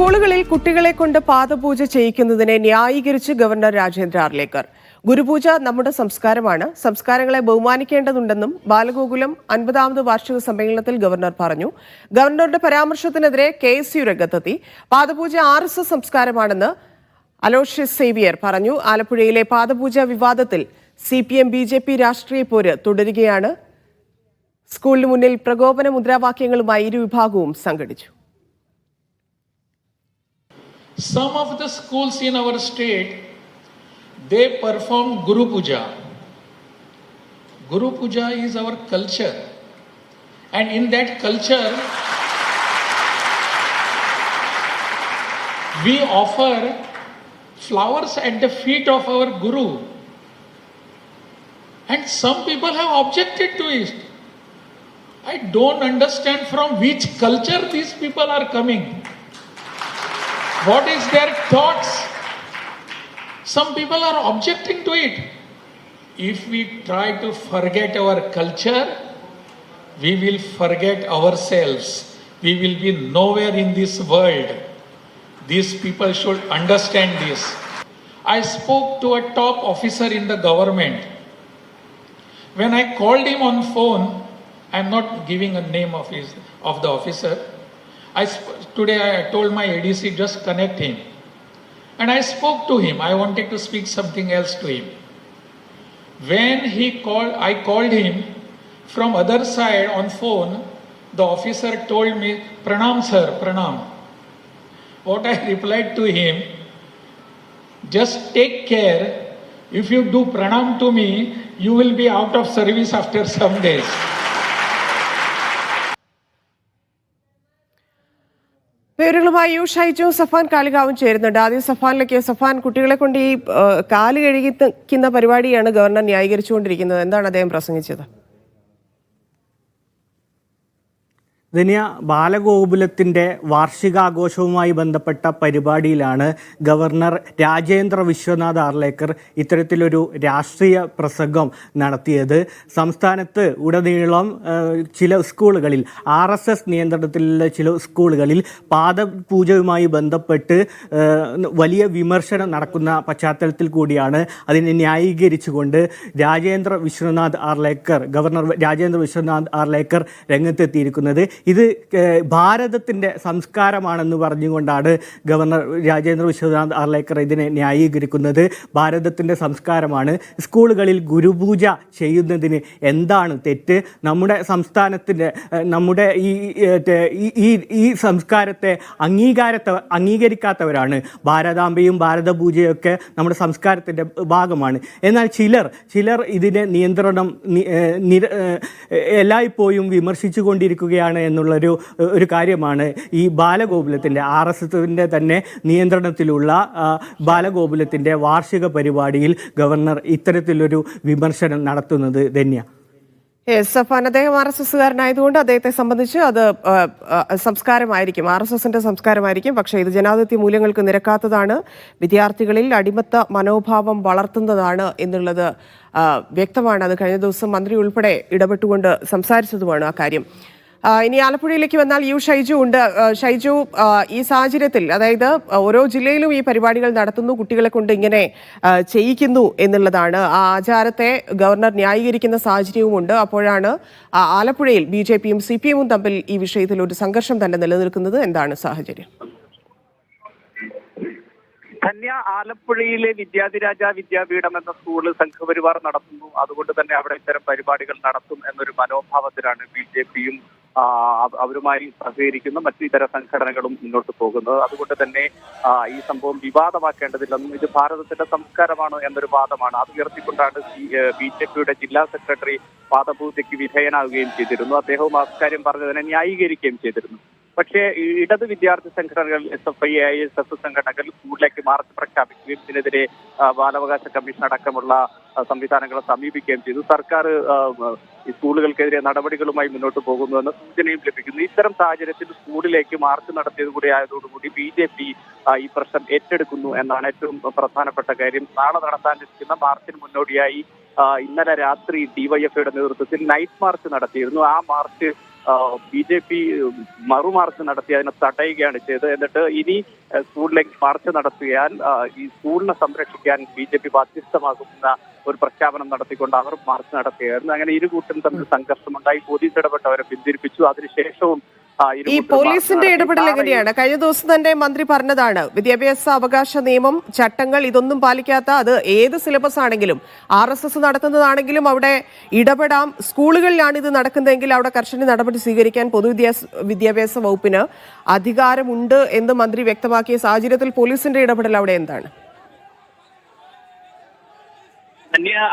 സ്കൂളുകളിൽ കുട്ടികളെ കൊണ്ട് പാദപൂജ ചെയ്യിക്കുന്നതിനെ ന്യായീകരിച്ച് ഗവർണർ രാജേന്ദ്ര ആർലേക്കർ. ഗുരുപൂജ നമ്മുടെ സംസ്കാരമാണ്, സംസ്കാരങ്ങളെ ബഹുമാനിക്കേണ്ടതുണ്ടെന്നും ബാലഗോകുലം 50ാമത് വാർഷിക സമ്മേളനത്തിൽ ഗവർണർ പറഞ്ഞു. ഗവർണറുടെ പരാമർശത്തിനെതിരെ KSU രംഗത്തെത്തി. പാദപൂജ RSS സംസ്കാരമാണെന്ന് അലോഷ്യസ് സേവിയർ പറഞ്ഞു. ആലപ്പുഴയിലെ പാദപൂജ വിവാദത്തിൽ CPM BJP രാഷ്ട്രീയ പോര് തുടരുകയാണ്. സ്കൂളിന് മുന്നിൽ പ്രകോപന മുദ്രാവാക്യങ്ങളുമായി ഇരുവിഭാഗവും സംഘടിച്ചു. Some of the schools in our state, they perform Guru Puja. Guru Puja is our culture, and in that culture we offer flowers at the feet of our Guru, and some people have objected to it. I don't understand from which culture these people are coming. What is their thoughts? Some people are objecting to it. If we try to forget our culture, we will forget ourselves. We will be nowhere in this world. These people should understand this. I spoke to a top officer in the government. When I called him on phone, I am not giving a name of the officer. Today I told my ADC, just connect him. And I spoke to him. I wanted to speak something else to him. When I called him from other side on phone, the officer told me, "Pranam sir, pranam." What I replied to him, just take care. If you do pranam to me, you will be out of service after some days. പേരുകളുമായി Shaiju Safan കാളികാവും ചേരുന്നുണ്ട്. ആദ്യം സഫാനിലേക്ക്. സഫാൻ, കുട്ടികളെ കൊണ്ട് ഈ കാല് കഴുകിക്കുന്ന പരിപാടിയാണ് governor ന്യായീകരിച്ചുകൊണ്ടിരിക്കുന്നത്. എന്താണ് അദ്ദേഹം പ്രസംഗിച്ചത്? ധന്യ, ബാലഗോകുലത്തിൻ്റെ വാർഷികാഘോഷവുമായി ബന്ധപ്പെട്ട പരിപാടിയിലാണ് ഗവർണർ രാജേന്ദ്ര വിശ്വനാഥ് ആർലേക്കർ ഇത്തരത്തിലൊരു രാഷ്ട്രീയ പ്രസംഗം നടത്തിയത്. സംസ്ഥാനത്ത് ഉടനീളം ചില സ്കൂളുകളിൽ RSS നിയന്ത്രണത്തിലുള്ള ചില സ്കൂളുകളിൽ പാദപൂജയുമായി ബന്ധപ്പെട്ട് വലിയ വിമർശനം നടക്കുന്ന പശ്ചാത്തലത്തിൽ കൂടിയാണ് അതിനെ ന്യായീകരിച്ചുകൊണ്ട് ഗവർണർ രാജേന്ദ്ര വിശ്വനാഥ് ആർലേക്കർ രംഗത്തെത്തിയിരിക്കുന്നത്. ഇത് ഭാരതത്തിൻ്റെ സംസ്കാരമാണെന്ന് പറഞ്ഞുകൊണ്ടാണ് ഗവർണർ രാജേന്ദ്ര വിശ്വനാഥ് ആർലേക്കർ ഇതിനെ ന്യായീകരിക്കുന്നത്. ഭാരതത്തിൻ്റെ സംസ്കാരമാണ്, സ്കൂളുകളിൽ ഗുരുപൂജ ചെയ്യുന്നതിന് എന്താണ് തെറ്റ്? നമ്മുടെ സംസ്ഥാനത്തിൻ്റെ നമ്മുടെ ഈ സംസ്കാരത്തെ അംഗീകരിക്കാത്തവരാണ്. ഭാരതാംബയും ഭാരതപൂജയൊക്കെ നമ്മുടെ സംസ്കാരത്തിൻ്റെ ഭാഗമാണ്. എന്നാൽ ചിലർ ഇതിനെ എല്ലായ്പ്പോഴും വിമർശിച്ചു കൊണ്ടിരിക്കുകയാണ് എന്നുള്ളൊരു കാര്യമാണ് ഈ ബാലഗോകുലത്തിൻ്റെ RSSൻ്റെ തന്നെ നിയന്ത്രണത്തിലുള്ള ബാലഗോകുലത്തിൻ്റെ വാർഷിക പരിപാടിയിൽ ഗവർണർ ഇത്തരത്തിലൊരു വിമർശനം നടത്തുന്നത്. ധന്യ, സഫാൻ, അദ്ദേഹം RSSകാരനായതുകൊണ്ട് അദ്ദേഹത്തെ സംബന്ധിച്ച് അത് സംസ്കാരമായിരിക്കും, RSSന്റെ സംസ്കാരമായിരിക്കും. പക്ഷേ ഇത് ജനാധിപത്യ മൂല്യങ്ങൾക്ക് നിരക്കാത്തതാണ്, വിദ്യാർത്ഥികളിൽ അടിമത്ത മനോഭാവം വളർത്തുന്നതാണ് എന്നുള്ളത് വ്യക്തമാണ്. അത് കഴിഞ്ഞ ദിവസം മന്ത്രി ഉൾപ്പെടെ ഇടപെട്ടുകൊണ്ട് സംസാരിച്ചതുമാണ് ആ കാര്യം. ഇനി ആലപ്പുഴയിലേക്ക് വന്നാൽ ഷൈജു ഉണ്ട്. ഷൈജു, ഈ സാഹചര്യത്തിൽ, അതായത് ഓരോ ജില്ലയിലും ഈ പരിപാടികൾ നടത്തുന്നു, കുട്ടികളെ കൊണ്ട് ഇങ്ങനെ ചെയ്യിക്കുന്നു എന്നുള്ളതാണ്. ആ ആചാരത്തെ ഗവർണർ ന്യായീകരിക്കുന്ന സാഹചര്യവുമുണ്ട്. അപ്പോഴാണ് ആലപ്പുഴയിൽ BJPയും CPMഉം തമ്മിൽ ഈ വിഷയത്തിൽ ഒരു സംഘർഷം തന്നെ നിലനിൽക്കുന്നത്. എന്താണ് സാഹചര്യം? ധന്യ, ആലപ്പുഴയിലെ വിദ്യാധിരാജ വിദ്യാപീഠം എന്ന സ്കൂള് സംഘപരിവാർ നടത്തുന്നു. അതുകൊണ്ട് തന്നെ അവിടെ ഇത്തരം പരിപാടികൾ നടത്തും എന്നൊരു മനോഭാവത്തിലാണ് BJPയും അവരുമായി സഹകരിക്കുന്ന മറ്റു ഇതര സംഘടനകളും മുന്നോട്ട് പോകുന്നത്. അതുകൊണ്ട് തന്നെ ഈ സംഭവം വിവാദമാക്കേണ്ടതില്ലെന്നും ഇത് ഭാരതത്തിന്റെ സംസ്കാരമാണ് എന്നൊരു വാദമാണ്. അത് ഉയർത്തിക്കൊണ്ടാണ് BJPയുടെ ജില്ലാ സെക്രട്ടറി പാദപൂജയ്ക്ക് വിധേയനാവുകയും ചെയ്തിരുന്നു. അദ്ദേഹവും അക്കാര്യം പറഞ്ഞതിനെ ന്യായീകരിക്കുകയും ചെയ്തിരുന്നു. പക്ഷേ ഇടത് വിദ്യാർത്ഥി സംഘടനകൾ, SFI, ISF സംഘടനകൾ സ്കൂളിലേക്ക് മാർച്ച് പ്രഖ്യാപിക്കുകയും ഇതിനെതിരെ ബാലാവകാശ കമ്മീഷൻ അടക്കമുള്ള സംവിധാനങ്ങളെ സമീപിക്കുകയും ചെയ്തു. സർക്കാർ ഈ സ്കൂളുകൾക്കെതിരെ നടപടികളുമായി മുന്നോട്ട് പോകുന്നുവെന്ന സൂചനയും ലഭിക്കുന്നു. ഇത്തരം സാഹചര്യത്തിൽ സ്കൂളിലേക്ക് മാർച്ച് നടത്തിയത് കൂടി ആയതോടുകൂടി BJP ഈ പ്രശ്നം ഏറ്റെടുക്കുന്നു എന്നാണ് ഏറ്റവും പ്രധാനപ്പെട്ട കാര്യം. നാളെ നടത്താനിരിക്കുന്ന മാർച്ചിന് മുന്നോടിയായി ഇന്നലെ രാത്രി DYFIയുടെ നേതൃത്വത്തിൽ നൈറ്റ് മാർച്ച് നടത്തിയിരുന്നു. ആ മാർച്ച് BJP മറുമാർച്ച് നടത്തി അതിനെ തടയുകയാണ് ചെയ്തത്. എന്നിട്ട് ഇനി സ്കൂളിലേക്ക് മാർച്ച് നടത്തിയാൽ ഈ സ്കൂളിനെ സംരക്ഷിക്കാൻ BJP ബാധ്യസ്ഥമാകുന്ന ഒരു പ്രഖ്യാപനം നടത്തിക്കൊണ്ട് അവർ മാർച്ച് നടത്തുകയായിരുന്നു. അങ്ങനെ ഇരു കൂട്ടരും തമ്മിൽ സംഘർഷമുണ്ടായി. പോലീസ് ഇടപെട്ട് അവരെ പിന്തിരിപ്പിച്ചു. അതിനുശേഷവും ഈ പോലീസിന്റെ ഇടപെടൽ എങ്ങനെയാണ്? കഴിഞ്ഞ ദിവസം തന്നെ മന്ത്രി പറഞ്ഞതാണ്, വിദ്യാഭ്യാസ അവകാശ നിയമം, ചട്ടങ്ങൾ ഇതൊന്നും പാലിക്കാത്ത, അത് ഏത് സിലബസ് ആണെങ്കിലും RSS നടത്തുന്നതാണെങ്കിലും അവിടെ ഇടപെടാം. സ്കൂളുകളിലാണ് ഇത് നടക്കുന്നതെങ്കിൽ അവിടെ കർശന നടപടി സ്വീകരിക്കാൻ പൊതുവിദ്യാഭ്യാസ വകുപ്പിന് അധികാരമുണ്ട് എന്ന് മന്ത്രി വ്യക്തമാക്കിയ സാഹചര്യത്തിൽ പോലീസിന്റെ ഇടപെടൽ അവിടെ എന്താണ്?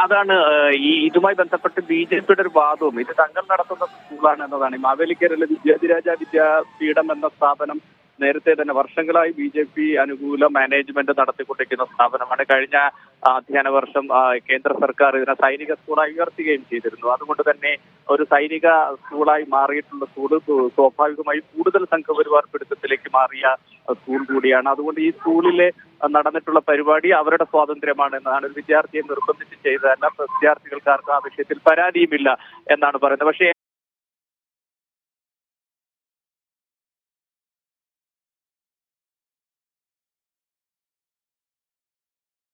അതാണ് ഇതുമായി ബന്ധപ്പെട്ട് BJPയുടെ ഒരു വാദവും, ഇത് തങ്ങൾ നടത്തുന്ന സ്കൂളാണ് എന്നതാണ്. മാവേലിക്കരയിലെ വിദ്യാധിരാജ വിദ്യാപീഠം എന്ന സ്ഥാപനം നേരത്തെ തന്നെ വർഷങ്ങളായി BJP അനുകൂല മാനേജ്മെന്റ് നടത്തിക്കൊണ്ടിരിക്കുന്ന സ്ഥാപനമാണ്. കഴിഞ്ഞ അധ്യയന വർഷം കേന്ദ്ര സർക്കാർ ഇതിനെ സൈനിക സ്കൂളായി ഉയർത്തുകയും ചെയ്തിരുന്നു. അതുകൊണ്ട് തന്നെ ഒരു സൈനിക സ്കൂളായി മാറിയിട്ടുള്ള സ്കൂൾ സ്വാഭാവികമായി കൂടുതൽ സംഘപരിവാർ പിടുത്തത്തിലേക്ക് മാറിയ സ്കൂൾ കൂടിയാണ്. അതുകൊണ്ട് ഈ സ്കൂളിലെ നടന്നിട്ടുള്ള പരിപാടി അവരുടെ സ്വാതന്ത്ര്യമാണ് എന്നാണ്. ഒരു വിദ്യാർത്ഥിയെ നിർബന്ധിച്ച് ചെയ്തതല്ല. വിദ്യാർത്ഥികൾക്ക് ആർക്കും ആ വിഷയത്തിൽ പരാതിയുമില്ല എന്നാണ് പറയുന്നത്. പക്ഷേ